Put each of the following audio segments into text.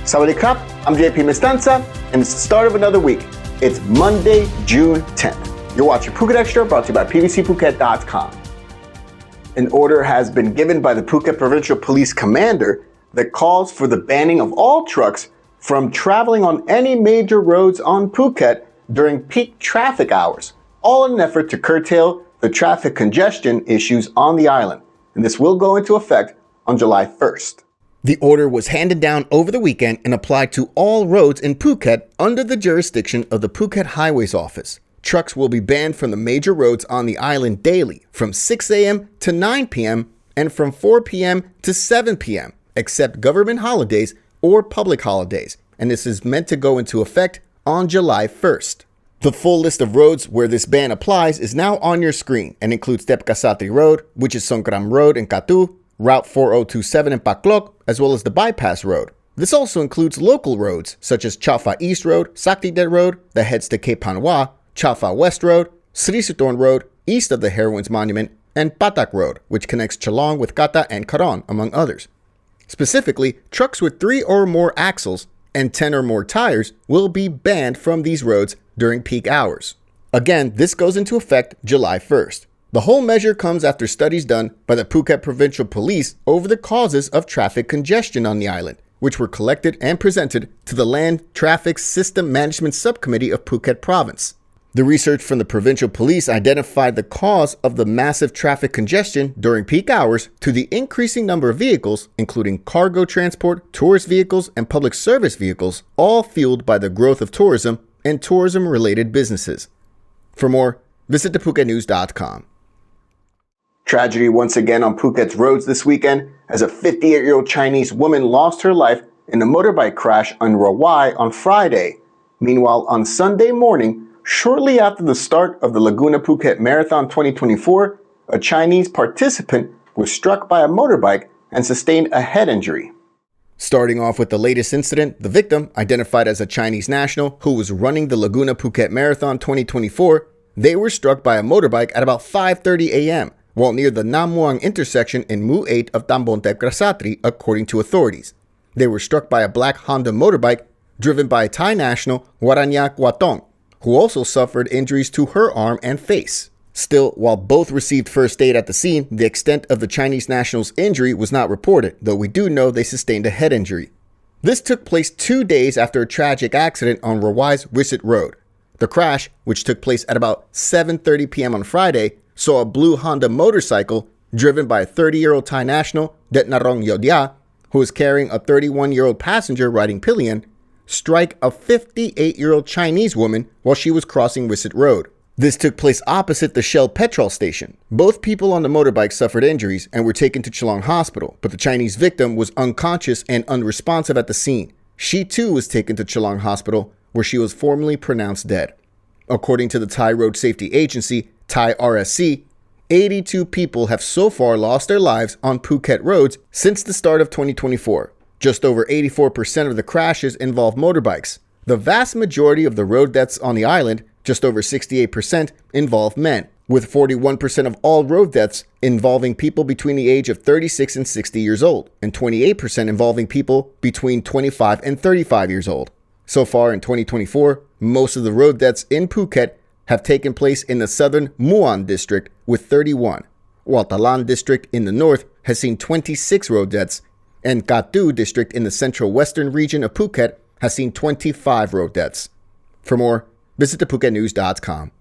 Sawadee krap, I'm JP Mestanza, and it's the start of another week. It's Monday, June 10th. You're watching Phuket Extra, brought to you by pvcphuket.com. An order has been given by the Phuket Provincial Police Commander that calls for the banning of all trucks from traveling on any major roads on Phuket during peak traffic hours, all in an effort to curtail the traffic congestion issues on the island. And this will go into effect on July 1st. The order was handed down over the weekend and applied to all roads in Phuket under the jurisdiction of the Phuket Highways Office. Trucks will be banned from the major roads on the island daily from 6 a.m. to 9 p.m. and from 4 p.m. to 7 p.m. except government holidays or public holidays, and this is meant to go into effect on July 1st. The full list of roads where this ban applies is now on your screen and includes Phetchaburi Road, which is Songkram Road in Katu, Route 4027 in Pak Lok, as well as the Bypass Road. This also includes local roads such as Chao Phraya East Road, Saktidet Road that heads to Cape Hanwha, Chao Phraya West Road, Sri Sutorn Road east of the Heroines Monument, and Patak Road, which connects Chalong with Kata and Karon, among others. Specifically, trucks with 3 or more axles and 10 or more tires will be banned from these roads during peak hours. Again, this goes into effect July 1st. The whole measure comes after studies done by the Phuket Provincial Police over the causes of traffic congestion on the island, which were collected and presented to the Land Traffic System Management Subcommittee of Phuket Province. The research from the Provincial Police identified the cause of the massive traffic congestion during peak hours to the increasing number of vehicles, including cargo transport, tourist vehicles, and public service vehicles, all fueled by the growth of tourism and tourism-related businesses. For more, visit thephuketnews.com. Tragedy once again on Phuket's roads this weekend as a 58-year-old Chinese woman lost her life in a motorbike crash on Rawai on Friday. Meanwhile, on Sunday morning, shortly after the start of the Laguna Phuket Marathon 2024, a Chinese participant was struck by a motorbike and sustained a head injury. Starting off with the latest incident, the victim, identified as a Chinese national who was running the Laguna Phuket Marathon 2024, they were struck by a motorbike at about 5:30 a.m. while near the Nam Muang intersection in Mu 8 of Tambon Tep Krasatri, according to authorities. They were struck by a black Honda motorbike driven by Thai national Waranyak Watong, who also suffered injuries to her arm and face. Still, while both received first aid at the scene, the extent of the Chinese national's injury was not reported, though we do know they sustained a head injury. This took place 2 days after a tragic accident on Rawai's Wiset Rd. The crash, which took place at about 7:30 p.m. on Friday, saw a blue Honda motorcycle driven by a 30-year-old Thai national, Detnarong Yodya, who was carrying a 31-year-old passenger riding pillion, strike a 58-year-old Chinese woman while she was crossing Wiset Road. This took place opposite the Shell petrol station. Both people on the motorbike suffered injuries and were taken to Chalong Hospital, but the Chinese victim was unconscious and unresponsive at the scene. She too was taken to Chalong Hospital, where she was formally pronounced dead. According to the Thai Road Safety Agency, Thai RSC, 82 people have so far lost their lives on Phuket roads since the start of 2024. Just over 84% of the crashes involve motorbikes. The vast majority of the road deaths on the island, just over 68%, involve men, with 41% of all road deaths involving people between the age of 36 and 60 years old, and 28% involving people between 25 and 35 years old. So far in 2024, most of the road deaths in Phuket have taken place in the southern Muan district with 31, while Talan district in the north has seen 26 road deaths, and Katu district in the central western region of Phuket has seen 25 road deaths. For more, visit thephuketnews.com.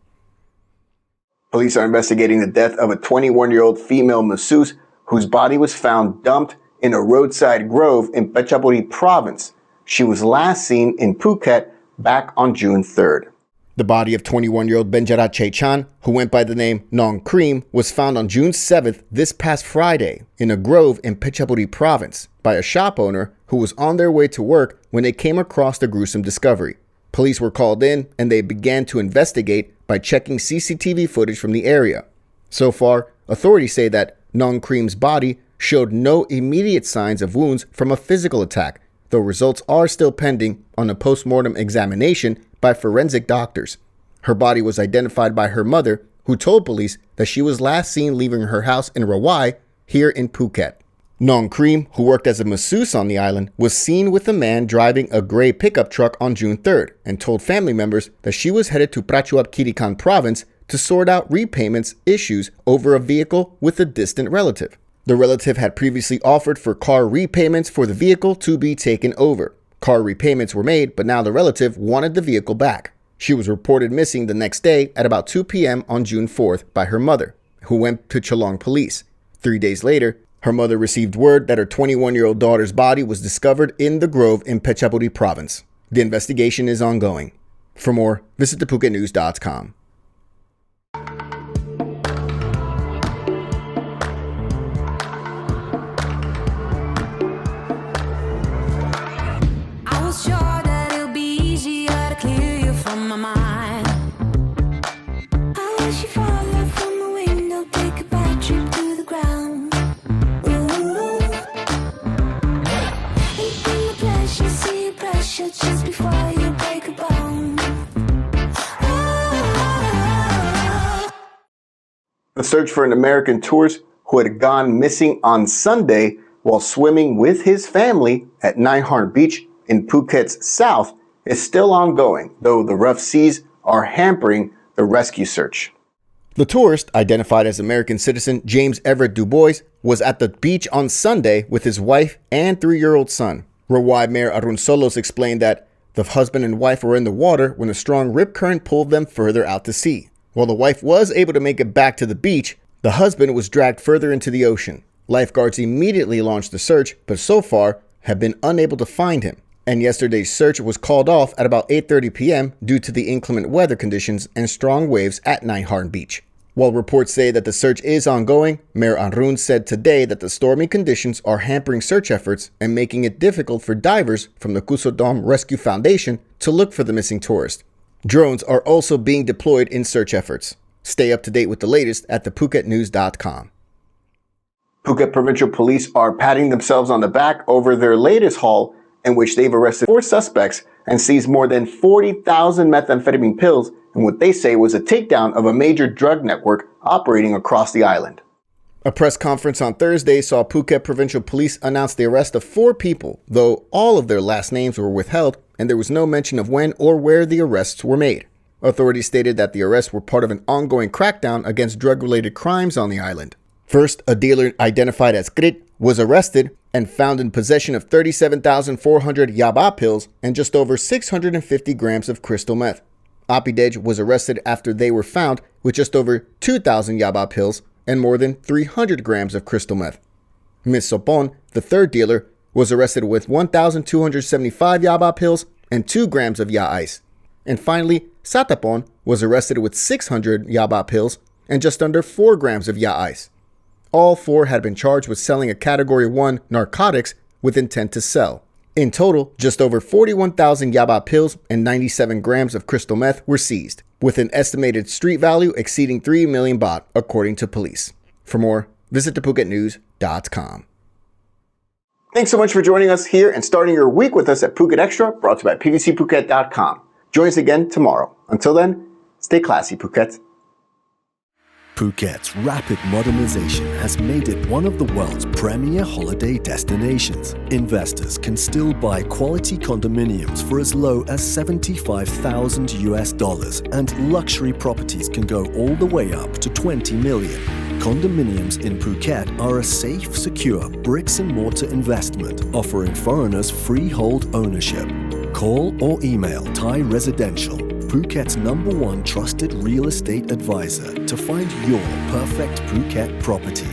Police are investigating the death of a 21-year-old female masseuse whose body was found dumped in a roadside grove in Phetchaburi province. She was last seen in Phuket back on June 3rd. The body of 21-year-old Benjarat Chechan, who went by the name Nong Cream, was found on June 7th this past Friday in a grove in Phetchaburi province by a shop owner who was on their way to work when they came across the gruesome discovery. Police were called in and they began to investigate by checking CCTV footage from the area. So far, authorities say that Nong Cream's body showed no immediate signs of wounds from a physical attack, though results are still pending on a post-mortem examination by forensic doctors. Her body was identified by her mother, who told police that she was last seen leaving her house in Rawai, here in Phuket. Nong Cream, who worked as a masseuse on the island, was seen with a man driving a gray pickup truck on June 3rd and told family members that she was headed to Prachuap Khiri province to sort out repayments issues over a vehicle with a distant relative. The relative had previously offered for car repayments for the vehicle to be taken over. Car repayments were made, but now the relative wanted the vehicle back. She was reported missing the next day at about 2 p.m. on June 4th by her mother, who went to Chalong police. 3 days later, her mother received word that her 21-year-old daughter's body was discovered in the Grove in Phetchaburi province. The investigation is ongoing. For more, visit thephuket.news.com. I was sure that it'll be easier to clear you from my mind. I wish you fall out from the window, take a bad trip to the ground. Just before you break a bone. The search for an American tourist who had gone missing on Sunday while swimming with his family at Nai Harn beach in Phuket's south is still ongoing, though the rough seas are hampering the rescue search. The tourist, identified as American citizen James Everett DuBois, was at the beach on Sunday with his wife and 3-year-old son. Rawai Mayor Arun Solos explained that the husband and wife were in the water when a strong rip current pulled them further out to sea. While the wife was able to make it back to the beach, the husband was dragged further into the ocean. Lifeguards immediately launched the search, but so far have been unable to find him. And yesterday's search was called off at about 8:30 p.m. due to the inclement weather conditions and strong waves at Nai Harn beach. While reports say that the search is ongoing, Mayor Arun said today that the stormy conditions are hampering search efforts and making it difficult for divers from the Kusodom Rescue Foundation to look for the missing tourist. Drones are also being deployed in search efforts. Stay up to date with the latest at thephuket.news.com. Phuket Provincial Police are patting themselves on the back over their latest haul in which they've arrested 4 suspects and seized more than 40,000 methamphetamine pills in what they say was a takedown of a major drug network operating across the island. A press conference on Thursday saw Phuket Provincial Police announce the arrest of 4 people, though all of their last names were withheld and there was no mention of when or where the arrests were made. Authorities stated that the arrests were part of an ongoing crackdown against drug-related crimes on the island. First, a dealer identified as Krit was arrested and found in possession of 37,400 yaba pills and just over 650 grams of crystal meth. Apidej was arrested after they were found with just over 2,000 yaba pills and more than 300 grams of crystal meth. Ms. Sopon, the third dealer, was arrested with 1,275 yaba pills and 2 grams of ya ice. And finally, Satapon was arrested with 600 yaba pills and just under 4 grams of ya ice. All 4 had been charged with selling a Category 1 narcotics with intent to sell. In total, just over 41,000 yaba pills and 97 grams of crystal meth were seized, with an estimated street value exceeding 3 million baht, according to police. For more, visit thephuket.news.com. Thanks so much for joining us here and starting your week with us at Phuket Extra, brought to you by pvcphuket.com. Join us again tomorrow. Until then, stay classy, Phuket. Phuket's rapid modernization has made it one of the world's premier holiday destinations. Investors can still buy quality condominiums for as low as $75,000 and luxury properties can go all the way up to 20 million. Condominiums in Phuket are a safe, secure bricks and mortar investment offering foreigners freehold ownership. Call or email Thai Residential, Phuket's #1 trusted real estate advisor, to find your perfect Phuket property.